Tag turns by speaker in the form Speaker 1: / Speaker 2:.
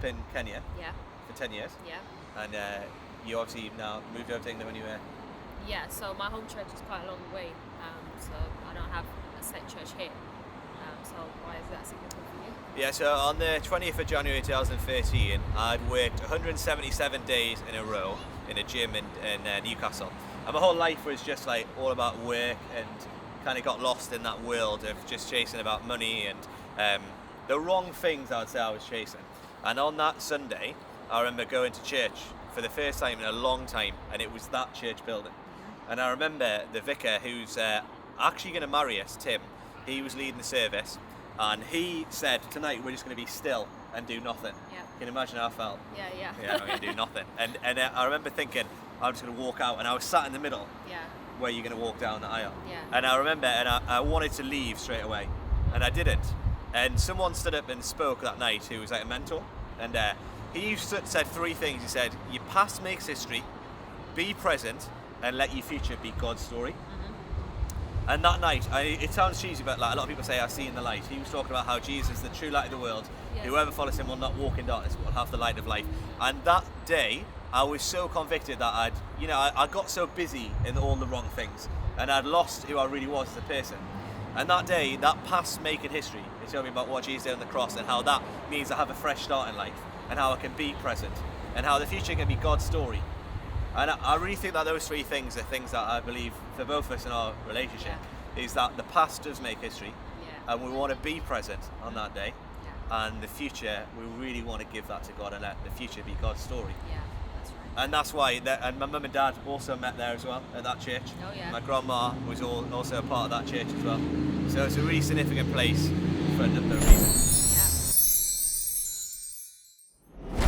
Speaker 1: in Kenya
Speaker 2: Yeah.
Speaker 1: for 10 years.
Speaker 2: Yeah.
Speaker 1: And you obviously now moved over to England when you were...
Speaker 2: Yeah, so my home church is quite a long way, so I don't have a set church here. So why is that significant for you?
Speaker 1: Yeah, so on the 20th of January 2013, I'd worked 177 days in a row in a gym in Newcastle. And my whole life was just like all about work, and kind of got lost in that world of just chasing about money and the wrong things I would say I was chasing. And on that Sunday, I remember going to church for the first time in a long time, and it was that church building. And I remember the vicar who's actually going to marry us, Tim, he was leading the service, and he said, tonight we're just going to be still and do nothing.
Speaker 2: Yeah.
Speaker 1: Can you imagine how I felt?
Speaker 2: Yeah.
Speaker 1: Yeah, I'm going to do nothing. And I remember thinking, I'm just going to walk out, and I was sat in the middle
Speaker 2: Yeah.
Speaker 1: where you're going to walk down the aisle.
Speaker 2: Yeah.
Speaker 1: And I remember, and I wanted to leave straight away, and I didn't. And someone stood up and spoke that night who was like a mentor, and he said three things. He said, your past makes history, be present, and let your future be God's story. Mm-hmm. And that night, it sounds cheesy, but like a lot of people say, I see in the light. He was talking about how Jesus is the true light of the world.
Speaker 2: Yes.
Speaker 1: Whoever follows him will not walk in darkness, but will have the light of life. And that day, I was so convicted that I got so busy in all the wrong things, and I'd lost who I really was as a person. And that day, that past making history, it told me about what Jesus did on the cross, and how that means I have a fresh start in life, and how I can be present, and how the future can be God's story. And I really think that those three things are things that I believe for both of us in our relationship, is that the past does make history, and we want to be present on that day, and the future, we really want to give that to God and let the future be God's story.
Speaker 2: Yeah, that's right.
Speaker 1: And that's why, and my mum and dad also met there as well, at that church.
Speaker 2: Oh, yeah.
Speaker 1: My grandma was also a part of that church as well. So it's a really significant place for a number of reasons.